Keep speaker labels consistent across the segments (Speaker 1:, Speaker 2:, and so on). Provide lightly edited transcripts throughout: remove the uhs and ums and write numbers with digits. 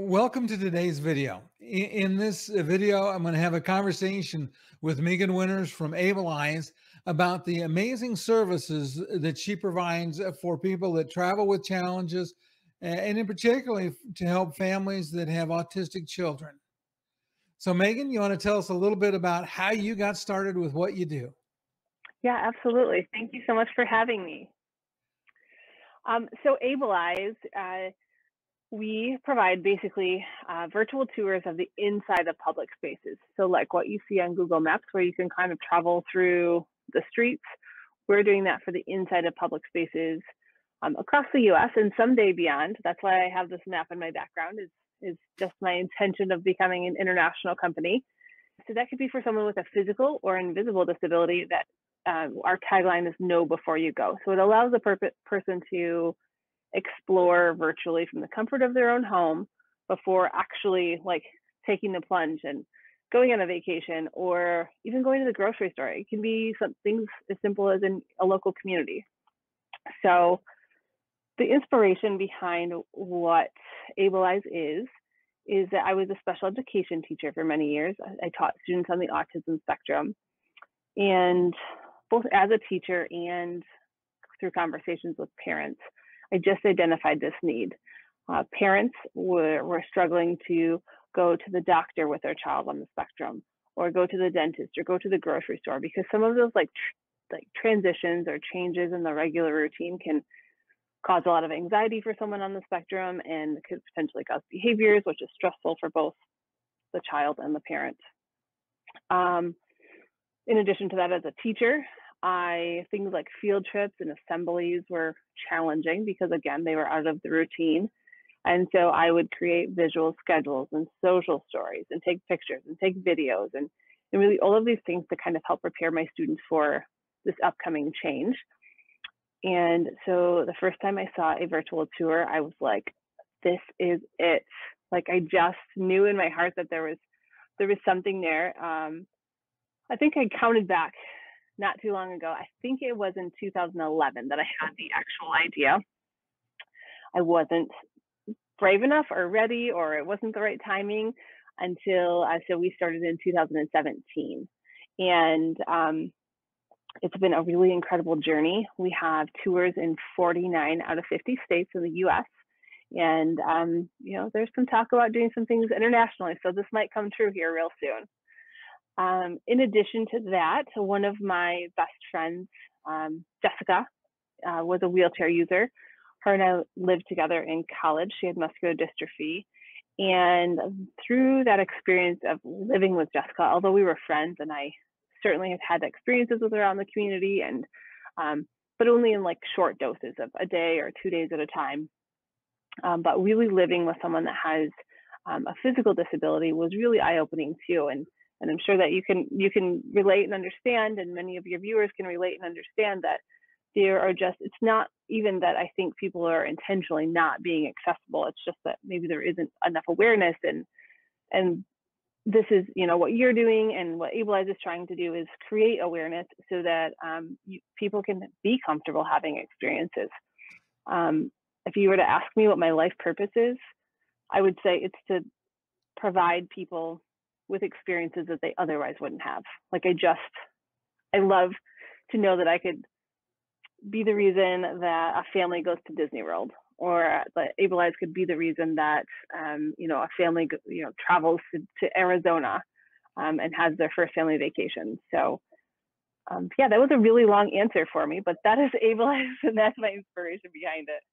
Speaker 1: Welcome to today's video. In this video, I'm going to have a conversation with Meegan Winters from Abilize about the amazing services that she provides for people that travel with challenges, and in particular to help families that have autistic children. So Meegan, you want to tell us a little bit about how you got started with what you do?
Speaker 2: Yeah, absolutely. Thank you so much for having me. So Abilize, we provide basically virtual tours of the inside of public spaces. So like what you see on Google Maps, where you can kind of travel through the streets, we're doing that for the inside of public spaces across the US and someday beyond. That's why I have this map in my background, is just my intention of becoming an international company. So that could be for someone with a physical or invisible disability that our tagline is know before you go. So it allows a person to explore virtually from the comfort of their own home before actually like taking the plunge and going on a vacation or even going to the grocery store. It can be some things as simple as in a local community. So the inspiration behind what Abilize is that I was a special education teacher for many years. I taught students on the autism spectrum, and both as a teacher and through conversations with parents, I just identified this need. Parents were struggling to go to the doctor with their child on the spectrum, or go to the dentist, or go to the grocery store, because some of those like transitions or changes in the regular routine can cause a lot of anxiety for someone on the spectrum and could potentially cause behaviors, which is stressful for both the child and the parent. In addition to that, as a teacher, things like field trips and assemblies were challenging because, again, they were out of the routine. And so I would create visual schedules and social stories and take pictures and take videos and really all of these things to kind of help prepare my students for this upcoming change. And so the first time I saw a virtual tour, I was like, this is it. Like, I just knew in my heart that there was something there. I think I counted back not too long ago. I think it was in 2011 that I had the actual idea. I wasn't brave enough or ready, or it wasn't the right timing until so we started in 2017. And it's been a really incredible journey. We have tours in 49 out of 50 states in the US. And, there's some talk about doing some things internationally. So this might come true here real soon. In addition to that, one of my best friends, Jessica, was a wheelchair user. Her and I lived together in college. She had muscular dystrophy. And through that experience of living with Jessica, although we were friends and I certainly have had experiences with her around the community, and but only in like short doses of a day or 2 days at a time. But really living with someone that has a physical disability was really eye-opening too. And I'm sure that you can relate and understand, and many of your viewers can relate and understand that there are it's not even that I think people are intentionally not being accessible. It's just that maybe there isn't enough awareness, and this is, what you're doing and what Abilize is trying to do is create awareness so that people can be comfortable having experiences. If you were to ask me what my life purpose is, I would say it's to provide people with experiences that they otherwise wouldn't have. Like I love to know that I could be the reason that a family goes to Disney World, or that Abilize could be the reason that, a family, travels to Arizona and has their first family vacation. So that was a really long answer for me, but that is Abilize, and that's my inspiration behind it.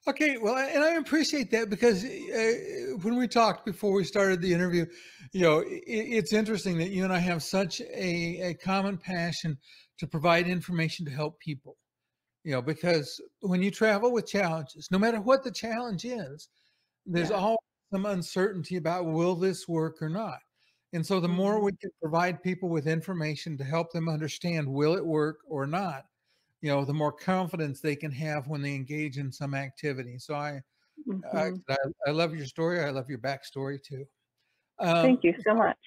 Speaker 1: Okay, well, and I appreciate that because when we talked before we started the interview, it's interesting that you and I have such a common passion to provide information to help people, because when you travel with challenges, no matter what the challenge is, there's always some uncertainty about will this work or not. And so the more we can provide people with information to help them understand will it work or not, the more confidence they can have when they engage in some activity. So I love your story. I love your backstory too.
Speaker 2: Thank you so much.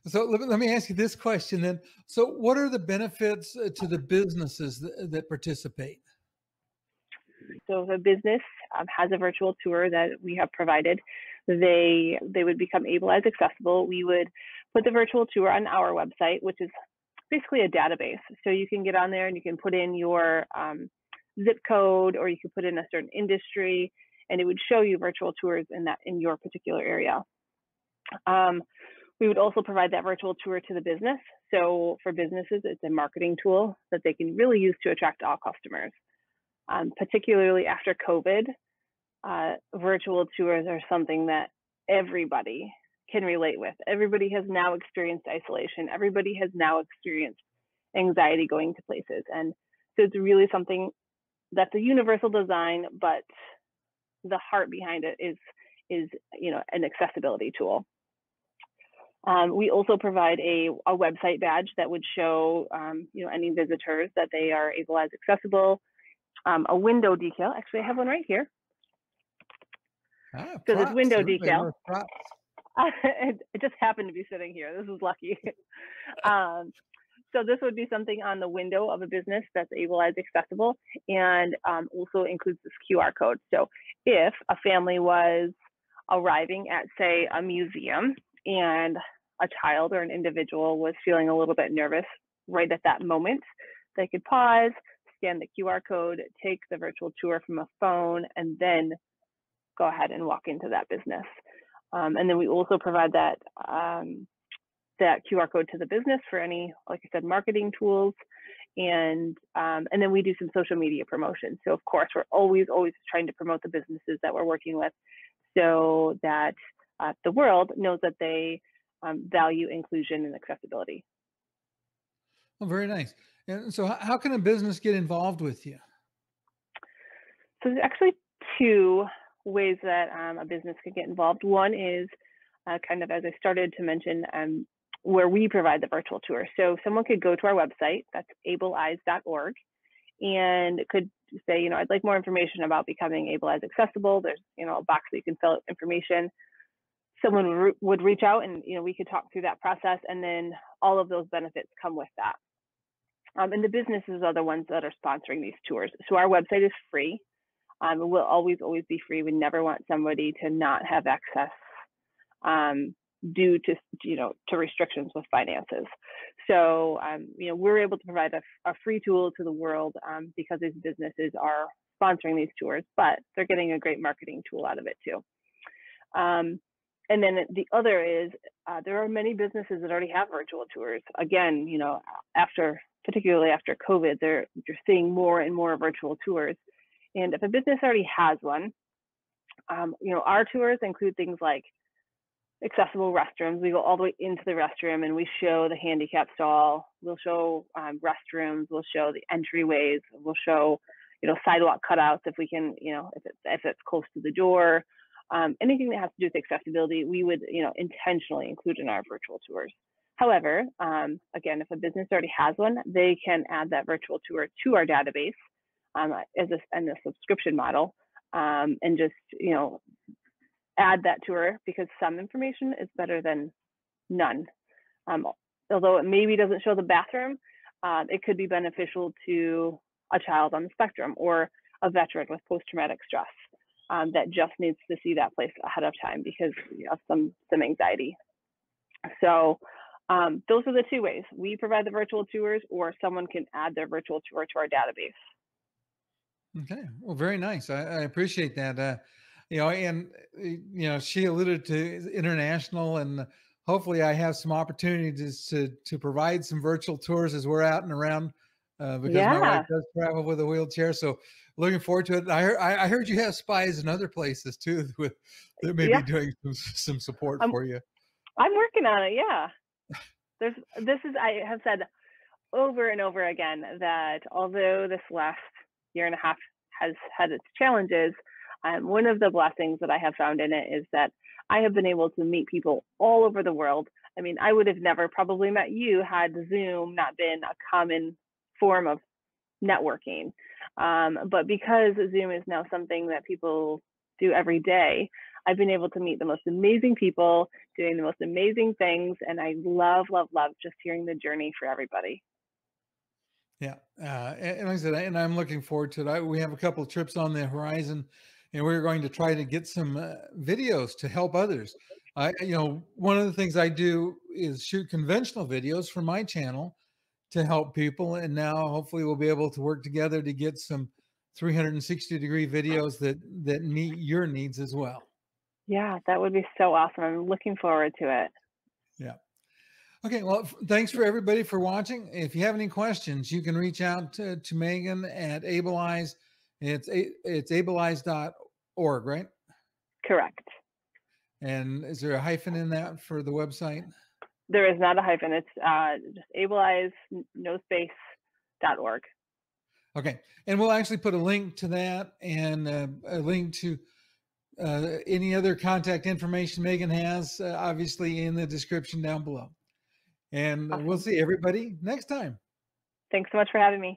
Speaker 1: So let me ask you this question then. So what are the benefits to the businesses that participate?
Speaker 2: So if a business has a virtual tour that we have provided, they would become able as accessible. We would put the virtual tour on our website, which is basically a database. So you can get on there and you can put in your zip code, or you can put in a certain industry, and it would show you virtual tours in your particular area. We would also provide that virtual tour to the business. So for businesses, it's a marketing tool that they can really use to attract all customers. Particularly after COVID, virtual tours are something that everybody can relate with. Everybody has now experienced isolation. Everybody has now experienced anxiety going to places. And so it's really something that's a universal design, but the heart behind it is an accessibility tool. We also provide a website badge that would show any visitors that they are able as accessible. A window decal. Actually, I have one right here. So this window decal. It just happened to be sitting here. This is lucky. So this would be something on the window of a business that's able as accessible, and also includes this QR code. So if a family was arriving at, say, a museum, and a child or an individual was feeling a little bit nervous right at that moment, they could pause, scan the QR code, take the virtual tour from a phone, and then go ahead and walk into that business. And then we also provide that QR code to the business for any, like I said, marketing tools. And then we do some social media promotion. So of course, we're always trying to promote the businesses that we're working with, so that the world knows that they value inclusion and accessibility.
Speaker 1: Oh, very nice. And so how can a business get involved with you?
Speaker 2: So there's actually two ways that a business could get involved. One is kind of, as I started to mention, where we provide the virtual tour. So someone could go to our website, that's ableeyes.org, and could say, I'd like more information about becoming able as accessible. There's, a box that you can fill out information. Someone would reach out, and we could talk through that process, and then all of those benefits come with that. And the businesses are the ones that are sponsoring these tours. So our website is free. It will always be free. We never want somebody to not have access due to restrictions with finances. So we're able to provide a free tool to the world because these businesses are sponsoring these tours, but they're getting a great marketing tool out of it too. And then the other is there are many businesses that already have virtual tours. Again, particularly after COVID, you're seeing more and more virtual tours. And if a business already has one, our tours include things like accessible restrooms. We go all the way into the restroom and we show the handicap stall. We'll show restrooms. We'll show the entryways. We'll show, sidewalk cutouts if we can, if it's close to the door. Anything that has to do with accessibility, we would, intentionally include in our virtual tours. However, again, if a business already has one, they can add that virtual tour to our database in a subscription model, and just, add that tour, because some information is better than none. Although it maybe doesn't show the bathroom, it could be beneficial to a child on the spectrum or a veteran with post-traumatic stress that just needs to see that place ahead of time because of some anxiety. So those are the two ways. We provide the virtual tours, or someone can add their virtual tour to our database.
Speaker 1: Okay. Well, very nice. I appreciate that. She alluded to international, and hopefully I have some opportunities to provide some virtual tours as we're out and around, because my wife does travel with a wheelchair. So looking forward to it. I heard you have spies in other places too that may be doing some support for you.
Speaker 2: I'm working on it. Yeah. I have said over and over again that although this last year and a half has had its challenges, one of the blessings that I have found in it is that I have been able to meet people all over the world. I mean, I would have never probably met you had Zoom not been a common form of networking. But because Zoom is now something that people do every day, I've been able to meet the most amazing people doing the most amazing things. And I love just hearing the journey for everybody.
Speaker 1: Yeah, and like I said, and I'm looking forward to it. We have a couple of trips on the horizon, and we're going to try to get some videos to help others. One of the things I do is shoot conventional videos for my channel to help people, and now hopefully we'll be able to work together to get some 360-degree videos that meet your needs as well.
Speaker 2: Yeah, that would be so awesome. I'm looking forward to it.
Speaker 1: Yeah. Okay, well, thanks for everybody for watching. If you have any questions, you can reach out to Megan at Ableize. It's ableize.org, right?
Speaker 2: Correct.
Speaker 1: And is there a hyphen in that for the website?
Speaker 2: There is not a hyphen. It's just ableize, no space, .org.
Speaker 1: Okay, and we'll actually put a link to that and a link to any other contact information Megan has, obviously in the description down below. And we'll
Speaker 2: Awesome.
Speaker 1: see everybody next time.
Speaker 2: Thanks so much for having me.